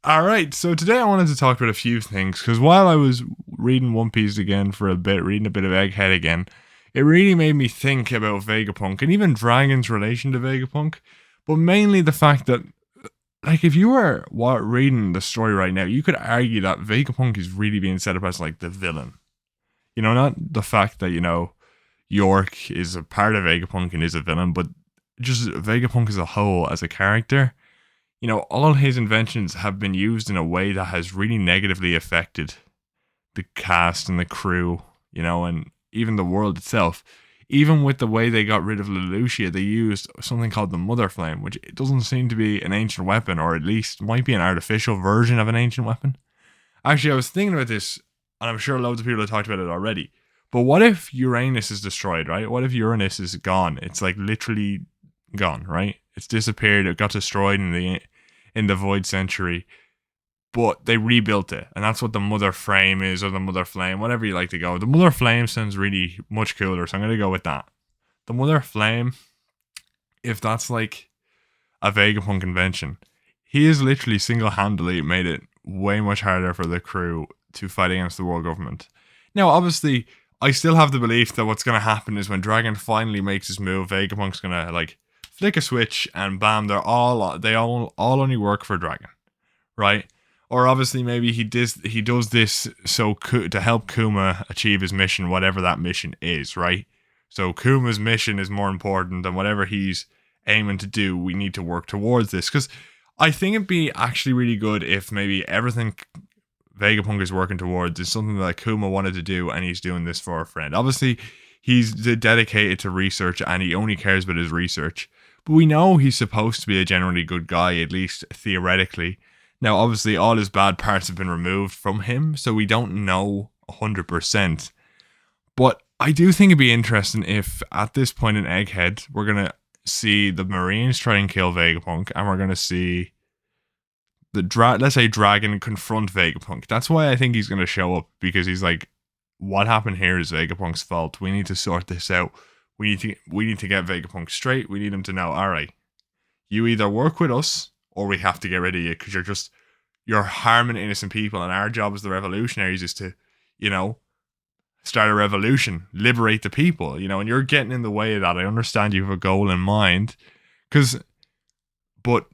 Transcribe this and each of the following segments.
Alright, so today I wanted to talk about a few things, because while I was reading One Piece again for a bit, reading a bit of Egghead again, it really made me think about Vegapunk, and even Dragon's relation to Vegapunk, but mainly the fact that, like, if you were reading the story right now, you could argue that Vegapunk is really being set up as, like, the villain. Not the fact that, York is a part of Vegapunk and is a villain, but just Vegapunk as a whole, as a character. All his inventions have been used in a way that has really negatively affected the cast and the crew, and even the world itself. Even with the way they got rid of Lelouchia, they used something called the Mother Flame, which it doesn't seem to be an ancient weapon, or at least might be an artificial version of an ancient weapon. Actually, I was thinking about this, and I'm sure loads of people have talked about it already. But what if Uranus is destroyed, right? What if Uranus is gone? It's like literally gone, right? It's disappeared. It got destroyed in the Void Century, but they rebuilt it, and that's what the Mother Frame is, or the Mother Flame, whatever you like to go. The Mother Flame sounds really much cooler, so I'm gonna go with that. The Mother Flame, if that's like a Vegapunk invention, he has literally single-handedly made it way much harder for the crew to fight against the world government. Now, obviously, I still have the belief that what's gonna happen is when Dragon finally makes his move, Vegapunk's gonna like flick a switch and bam, they all only work for Dragon, right? Or obviously maybe he does this to help Kuma achieve his mission, whatever that mission is, right? So Kuma's mission is more important than whatever he's aiming to do. We need to work towards this, because I think it'd be actually really good if maybe everything Vegapunk is working towards is something that Kuma wanted to do, and he's doing this for a friend. Obviously, he's dedicated to research, and he only cares about his research. But we know he's supposed to be a generally good guy, at least theoretically. Now, obviously, all his bad parts have been removed from him, so we don't know 100%. But I do think it'd be interesting if, at this point in Egghead, we're going to see the Marines try and kill Vegapunk, and we're going to see let's say Dragon confront Vegapunk. That's why I think he's going to show up, because he's like, what happened here is Vegapunk's fault. We need to sort this out. We need to get Vegapunk straight. We need him to know, all right, you either work with us or we have to get rid of you, because you're harming innocent people, and our job as the revolutionaries is to, start a revolution, liberate the people, and you're getting in the way of that. I understand you have a goal in mind, but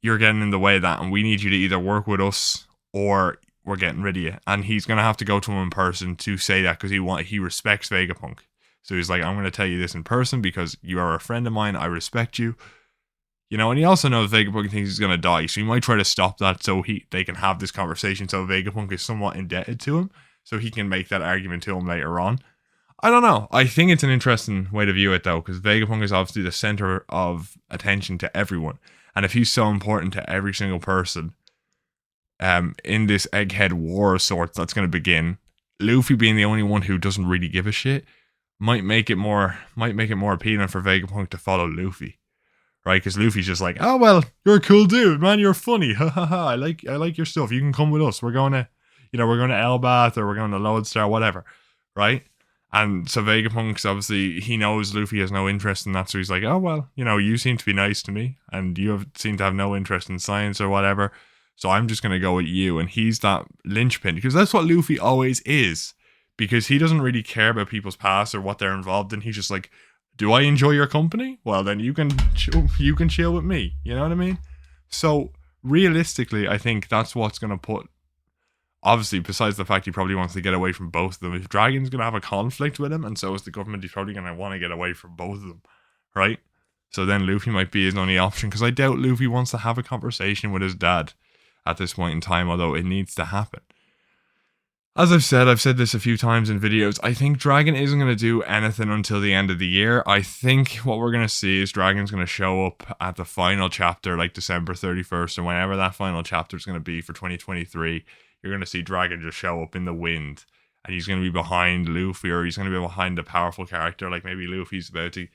you're getting in the way of that, and we need you to either work with us or we're getting rid of you. And he's gonna have to go to him in person to say that, because he respects Vegapunk. So he's like, I'm going to tell you this in person because you are a friend of mine. I respect you. And he also knows Vegapunk thinks he's going to die. So he might try to stop that so they can have this conversation, so Vegapunk is somewhat indebted to him, so he can make that argument to him later on. I don't know. I think it's an interesting way to view it, though, because Vegapunk is obviously the center of attention to everyone. And if he's so important to every single person in this Egghead war of sorts that's going to begin, Luffy being the only one who doesn't really give a shit might make it more appealing for Vegapunk to follow Luffy, right? Because Luffy's just like, oh well, you're a cool dude, man. You're funny, ha ha ha. I like your stuff. You can come with us. We're going to Elbath, or we're going to Lodestar, whatever, right? And so Vegapunk's obviously, he knows Luffy has no interest in that, so he's like, oh well, you seem to be nice to me, and you seem to have no interest in science or whatever. So I'm just gonna go with you, and he's that linchpin, because that's what Luffy always is. Because he doesn't really care about people's past or what they're involved in. He's just like, do I enjoy your company? Well, then you can chill with me. You know what I mean? So realistically, I think that's what's going to put, obviously, besides the fact he probably wants to get away from both of them, if Dragon's going to have a conflict with him, and so is the government, he's probably going to want to get away from both of them, right? So then Luffy might be his only option, because I doubt Luffy wants to have a conversation with his dad at this point in time, although it needs to happen. As I've said this a few times in videos, I think Dragon isn't going to do anything until the end of the year. I think what we're going to see is Dragon's going to show up at the final chapter, like December 31st, or whenever that final chapter is going to be for 2023. You're going to see Dragon just show up in the wind, and he's going to be behind Luffy, or he's going to be behind a powerful character, like maybe Luffy's about to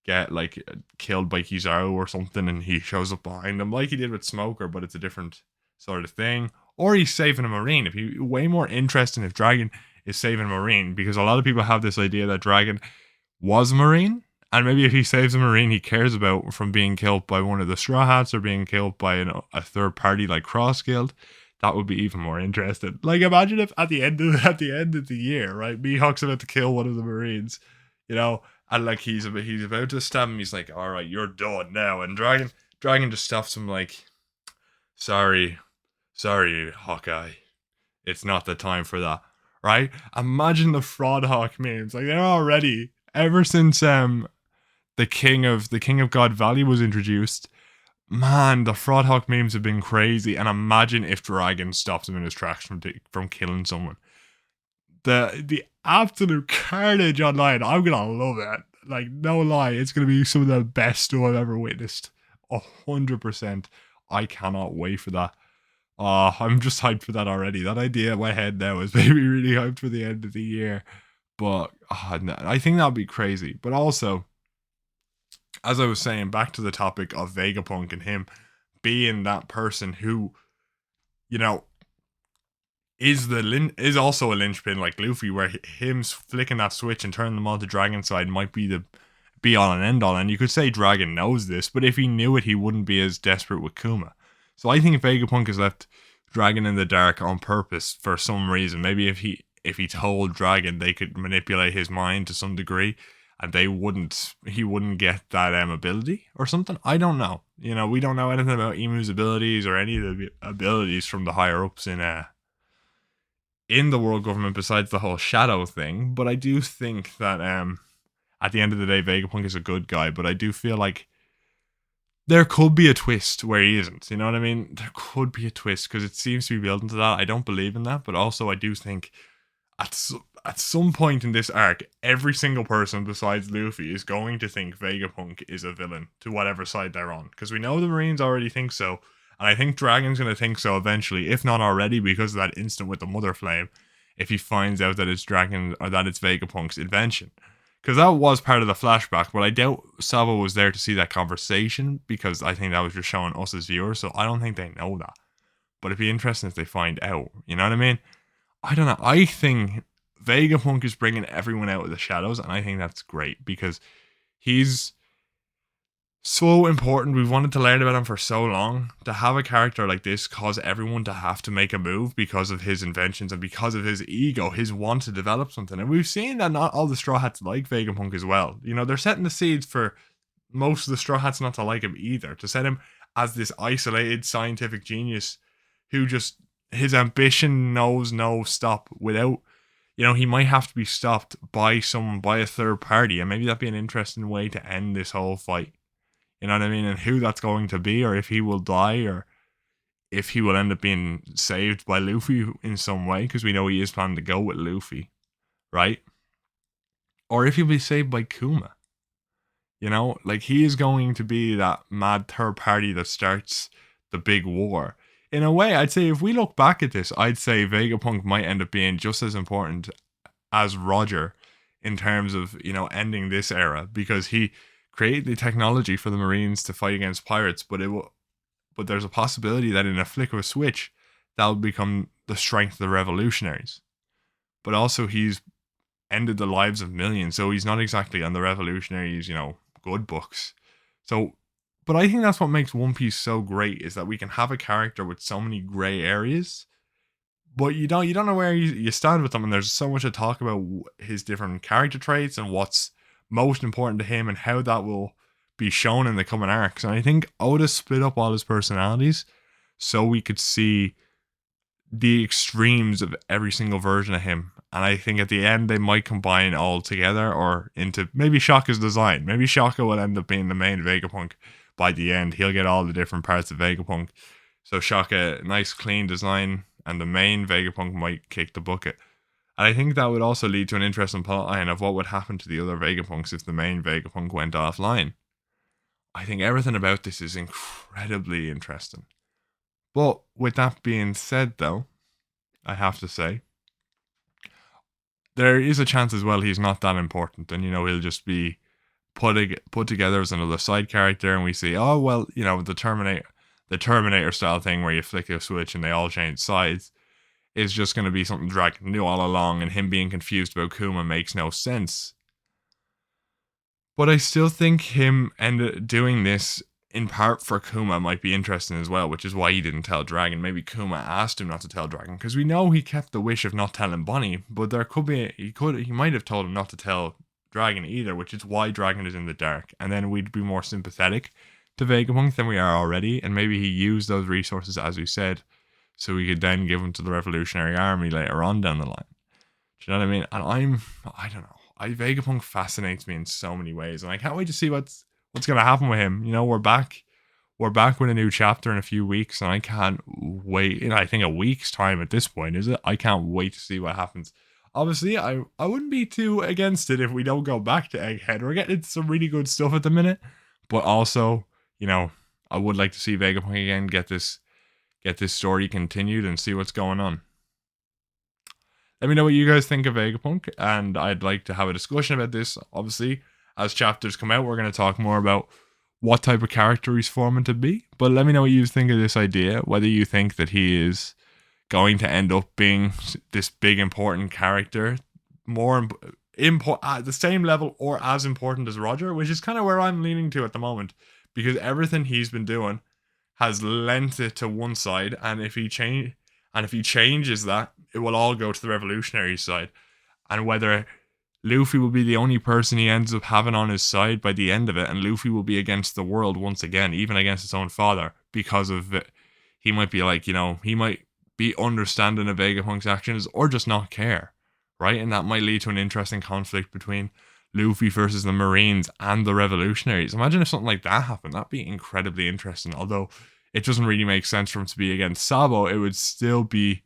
get like killed by Kizaru or something, and he shows up behind him, like he did with Smoker, but it's a different sort of thing. Or he's saving a Marine. If you way more interesting if Dragon is saving a Marine, because a lot of people have this idea that Dragon was a Marine, And maybe if he saves a Marine he cares about from being killed by one of the Straw Hats or being killed by a third party like Cross Guild, that would be even more interesting. Like, imagine if at the end of the year, right, Mihawk's about to kill one of the Marines, you know, and like he's about to stab him. He's like, "All right, you're done now." And Dragon just stops him like, "Sorry, sorry, Hawkeye, it's not the time for that." Right? Imagine the Fraud Hawk memes. Like, they're already ever since the King of God Valley was introduced. Man, the Fraud Hawk memes have been crazy. And imagine if Dragon stops him in his tracks from killing someone. The absolute carnage online. I'm gonna love it. Like, no lie, it's gonna be some of the best stuff I've ever witnessed. 100%. I cannot wait for that. I'm just hyped for that already. That idea in my head now is maybe really hyped for the end of the year. But no, I think that'd be crazy. But also, as I was saying, back to the topic of Vegapunk and him being that person who, you know, is also a linchpin like Luffy, where him flicking that switch and turning them all to Dragon side might be the be all and end all. And you could say Dragon knows this, but if he knew it, he wouldn't be as desperate with Kuma. So I think Vegapunk has left Dragon in the dark on purpose for some reason. Maybe if he told Dragon, they could manipulate his mind to some degree, and he wouldn't get that ability or something. I don't know. You know, we don't know anything about Emu's abilities or any of the abilities from the higher ups in the world government besides the whole shadow thing. But I do think that at the end of the day, Vegapunk is a good guy. But I do feel like there could be a twist where he isn't. You know what I mean? There could be a twist because it seems to be building to that. I don't believe in that, but also I do think at some point in this arc, every single person besides Luffy is going to think Vegapunk is a villain to whatever side they're on. Because we know the Marines already think so. And I think Dragon's going to think so eventually, if not already, because of that instant with the Mother Flame, if he finds out that it's Dragon or that it's Vegapunk's invention. Because that was part of the flashback, but I doubt Sabo was there to see that conversation because I think that was just showing us as viewers, so I don't think they know that. But it'd be interesting if they find out, you know what I mean? I don't know. I think Vegapunk is bringing everyone out of the shadows, and I think that's great because he's so important. We've wanted to learn about him for so long. To have a character like this cause everyone to have to make a move because of his inventions and because of his ego, his want to develop something. And we've seen that not all the Straw Hats like Vegapunk as well. You know, they're setting the seeds for most of the Straw Hats not to like him either. To set him as this isolated scientific genius who just, his ambition knows no stop without, you know, he might have to be stopped by a third party. And maybe that'd be an interesting way to end this whole fight. You know what I mean? And who that's going to be, or if he will die, or if he will end up being saved by Luffy in some way, because we know he is planning to go with Luffy, right? Or if he'll be saved by Kuma. You know, like he is going to be that mad third party that starts the big war. In a way, I'd say if we look back at this, I'd say Vegapunk might end up being just as important as Roger in terms of, you know, ending this era, because he create the technology for the Marines to fight against pirates, but there's a possibility that in a flick of a switch, that'll become the strength of the revolutionaries. But also he's ended the lives of millions, so he's not exactly on the revolutionaries, you know, good books. So, but I think that's what makes One Piece so great, is that we can have a character with so many gray areas, but you don't know where you stand with them, and there's so much to talk about his different character traits and what's most important to him and how that will be shown in the coming arcs. And I think Oda split up all his personalities so we could see the extremes of every single version of him. And I think at the end they might combine all together or into maybe Shaka's design. Maybe Shaka will end up being the main Vegapunk by the end. He'll get all the different parts of Vegapunk. So Shaka, nice clean design, and the main Vegapunk might kick the bucket. And I think that would also lead to an interesting plotline of what would happen to the other Vegapunks if the main Vegapunk went offline. I think everything about this is incredibly interesting. But with that being said, though, I have to say, there is a chance as well he's not that important, and you know, he'll just be put together as another side character, and we see, oh well, you know, the Terminator style thing where you flick a switch and they all change sides is just going to be something Dragon knew all along, and him being confused about Kuma makes no sense. But I still think him and doing this in part for Kuma might be interesting as well, which is why he didn't tell Dragon. Maybe Kuma asked him not to tell Dragon because we know he kept the wish of not telling Bonnie, but there could be he might have told him not to tell Dragon either, which is why Dragon is in the dark, and then we'd be more sympathetic to Vegapunk than we are already, and maybe he used those resources as we said, so we could then give them to the Revolutionary Army later on down the line. Do you know what I mean? And I don't know. Vegapunk fascinates me in so many ways, and I can't wait to see what's gonna happen with him. You know, we're back with a new chapter in a few weeks, and I can't wait. I think a week's time at this point, is it? I can't wait to see what happens. Obviously, I wouldn't be too against it if we don't go back to Egghead. We're getting some really good stuff at the minute, but also, I would like to see Vegapunk again, get this story continued, and see what's going on. Let me know what you guys think of Vegapunk, and I'd like to have a discussion about this. Obviously, as chapters come out, we're going to talk more about what type of character he's forming to be. But let me know what you think of this idea, whether you think that he is going to end up being this big important character, more at the same level or as important as Roger, which is kind of where I'm leaning to at the moment, because everything he's been doing has lent it to one side, and if he changes that, it will all go to the revolutionary side. And whether Luffy will be the only person he ends up having on his side by the end of it, and Luffy will be against the world once again, even against his own father, because of it. He might be like, he might be understanding of Vegapunk's actions or just not care, right? And that might lead to an interesting conflict between Luffy versus the Marines and the revolutionaries. Imagine if something like that happened. That'd be incredibly interesting. Although it doesn't really make sense for him to be against Sabo, it would still be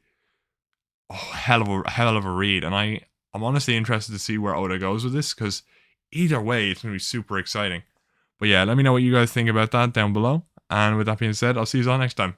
hell of a read. And I'm honestly interested to see where Oda goes with this, because either way, it's going to be super exciting. But yeah, let me know what you guys think about that down below. And with that being said, I'll see you all next time.